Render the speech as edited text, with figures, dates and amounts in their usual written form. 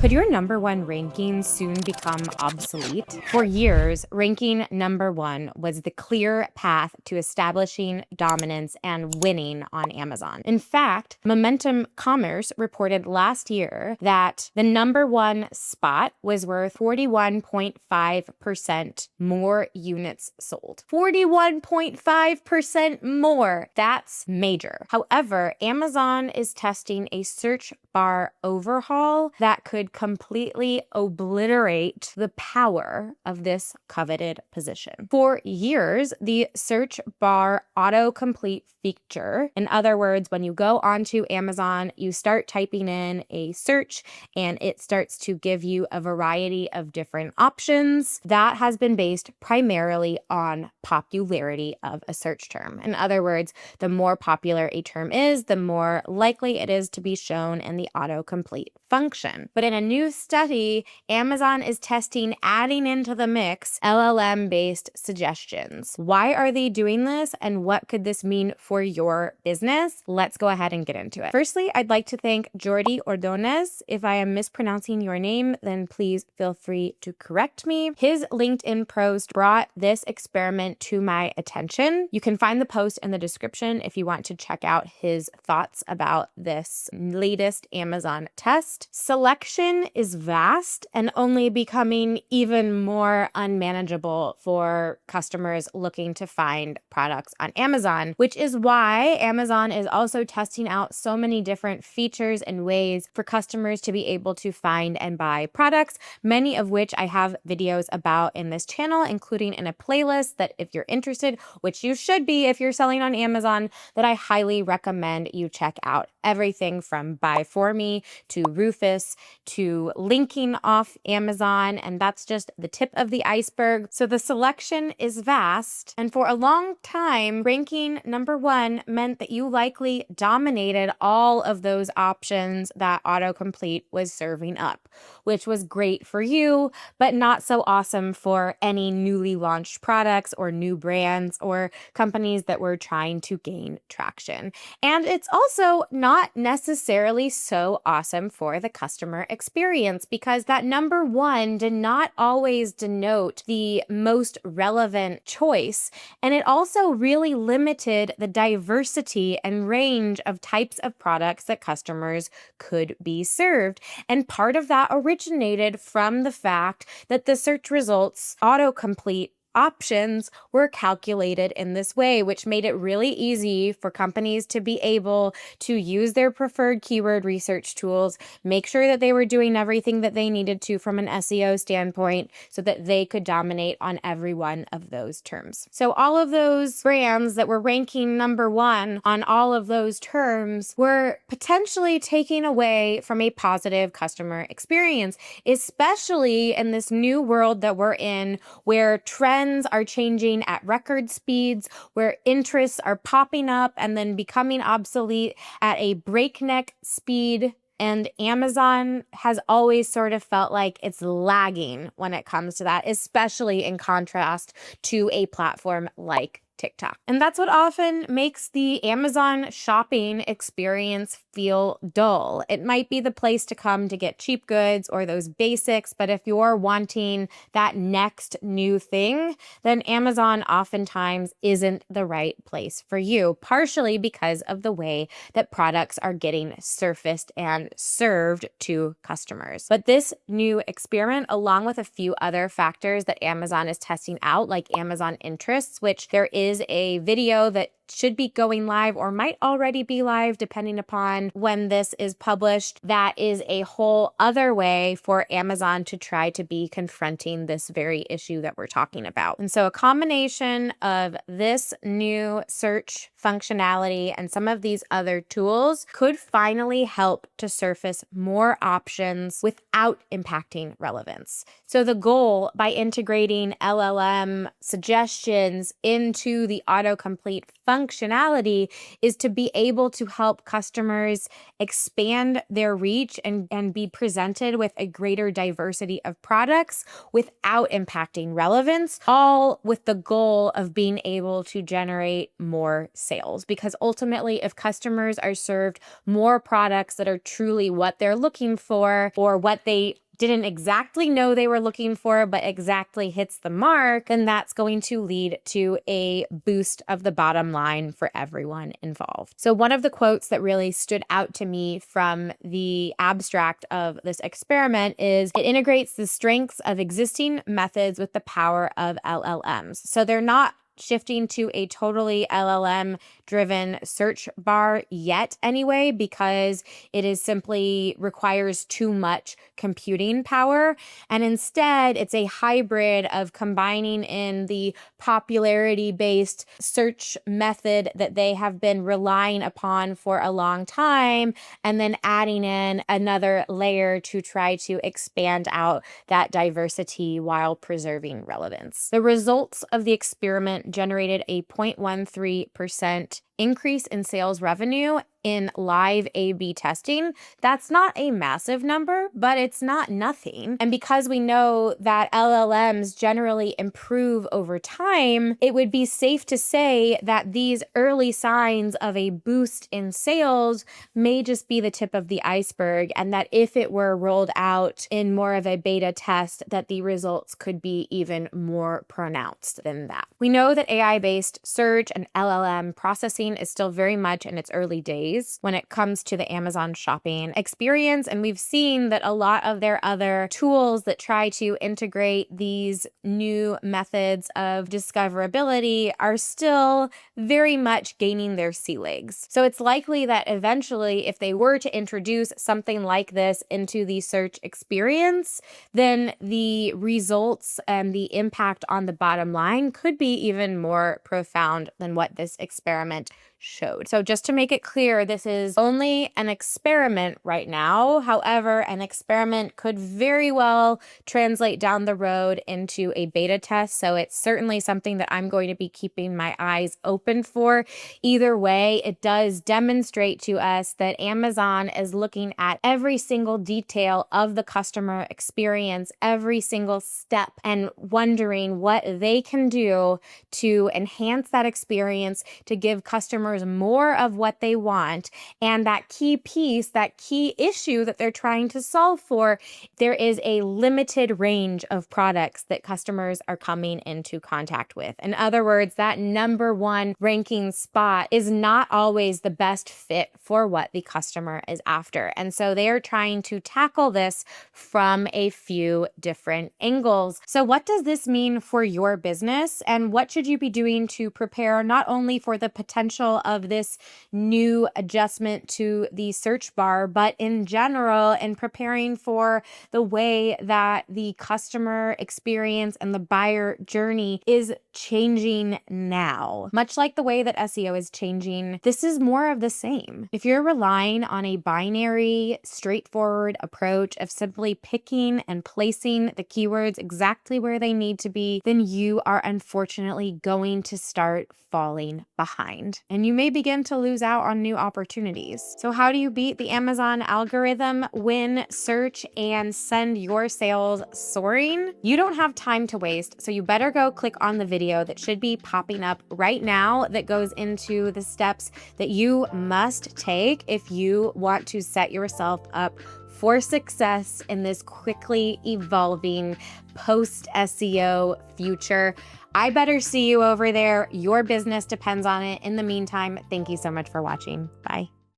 Could your number one ranking soon become obsolete? For years, ranking number one was the clear path to establishing dominance and winning on Amazon. In fact, Momentum Commerce reported last year that the number one spot was worth 41.5% more units sold. 41.5% more. That's major. However, Amazon is testing a search bar overhaul that could completely obliterate the power of this coveted position. For years, the search bar autocomplete feature, in other words, when you go onto Amazon, you start typing in a search and it starts to give you a variety of different options. That has been based primarily on popularity of a search term. In other words, the more popular a term is, the more likely it is to be shown in the autocomplete function. But in a new study, Amazon is testing adding into the mix LLM-based suggestions. Why are they doing this and what could this mean for your business? Let's go ahead and get into it. Firstly, I'd like to thank Jordi Ordonez. If I am mispronouncing your name, then please feel free to correct me. His LinkedIn post brought this experiment to my attention. You can find the post in the description if you want to check out his thoughts about this latest Amazon test. Selection is vast and only becoming even more unmanageable for customers looking to find products on Amazon, which is why Amazon is also testing out so many different features and ways for customers to be able to find and buy products, many of which I have videos about in this channel, including in a playlist that if you're interested, which you should be if you're selling on Amazon, that I highly recommend you check out. Everything from Buy For Me to Rufus to linking off Amazon, and that's just the tip of the iceberg. So the selection is vast, and for a long time, ranking number one meant that you likely dominated all of those options that autocomplete was serving up, which was great for you, but not so awesome for any newly launched products or new brands or companies that were trying to gain traction. And it's also not necessarily so awesome for the customer experience because that number one did not always denote the most relevant choice. And it also really limited the diversity and range of types of products that customers could be served. And part of that originated from the fact that the search results autocomplete options were calculated in this way, which made it really easy for companies to be able to use their preferred keyword research tools, make sure that they were doing everything that they needed to from an SEO standpoint so that they could dominate on every one of those terms. So all of those brands that were ranking number one on all of those terms were potentially taking away from a positive customer experience, especially in this new world that we're in where trends are changing at record speeds, where interests are popping up and then becoming obsolete at a breakneck speed. And Amazon has always sort of felt like it's lagging when it comes to that, especially in contrast to a platform like TikTok. And that's what often makes the Amazon shopping experience feel dull. It might be the place to come to get cheap goods or those basics, but if you're wanting that next new thing, then Amazon oftentimes isn't the right place for you, partially because of the way that products are getting surfaced and served to customers. But this new experiment, along with a few other factors that Amazon is testing out, like Amazon interests, which there is a video that should be going live or might already be live depending upon when this is published. That is a whole other way for Amazon to try to be confronting this very issue that we're talking about. And so a combination of this new search functionality and some of these other tools could finally help to surface more options without impacting relevance. So the goal by integrating LLM suggestions into the autocomplete functionality is to be able to help customers expand their reach and be presented with a greater diversity of products without impacting relevance, all with the goal of being able to generate more sales. Because ultimately, if customers are served more products that are truly what they're looking for or what they didn't exactly know they were looking for, but exactly hits the mark, then that's going to lead to a boost of the bottom line for everyone involved. So one of the quotes that really stood out to me from the abstract of this experiment is, it integrates the strengths of existing methods with the power of LLMs. So they're not shifting to a totally LLM driven search bar yet anyway, because it is simply requires too much computing power. And instead, it's a hybrid of combining in the popularity based search method that they have been relying upon for a long time, and then adding in another layer to try to expand out that diversity while preserving relevance. The results of the experiment generated a 0.13% increase in sales revenue in live A/B testing. That's not a massive number, but it's not nothing. And because we know that LLMs generally improve over time, it would be safe to say that these early signs of a boost in sales may just be the tip of the iceberg, and that if it were rolled out in more of a beta test, that the results could be even more pronounced than that. We know that AI-based search and LLM processing is still very much in its early days when it comes to the Amazon shopping experience. And we've seen that a lot of their other tools that try to integrate these new methods of discoverability are still very much gaining their sea legs. So it's likely that eventually, if they were to introduce something like this into the search experience, then the results and the impact on the bottom line could be even more profound than what this experiment showed. So just to make it clear, this is only an experiment right now. However, an experiment could very well translate down the road into a beta test. So it's certainly something that I'm going to be keeping my eyes open for. Either way, it does demonstrate to us that Amazon is looking at every single detail of the customer experience, every single step, and wondering what they can do to enhance that experience, to give customers more of what they want. And that key piece, that key issue that they're trying to solve for, there is a limited range of products that customers are coming into contact with. In other words, that number one ranking spot is not always the best fit for what the customer is after. And so they are trying to tackle this from a few different angles. So what does this mean for your business? And what should you be doing to prepare not only for the potential of this new adjustment to the search bar, but in general, in preparing for the way that the customer experience and the buyer journey is changing now? Much like the way that SEO is changing, this is more of the same. If you're relying on a binary, straightforward approach of simply picking and placing the keywords exactly where they need to be, then you are unfortunately going to start falling behind. And you may begin to lose out on new opportunities. So how do you beat the Amazon algorithm, win search, and send your sales soaring? You don't have time to waste, so you better go click on the video that should be popping up right now that goes into the steps that you must take if you want to set yourself up for success in this quickly evolving post-SEO future. I better see you over there. Your business depends on it. In the meantime, thank you so much for watching. Bye.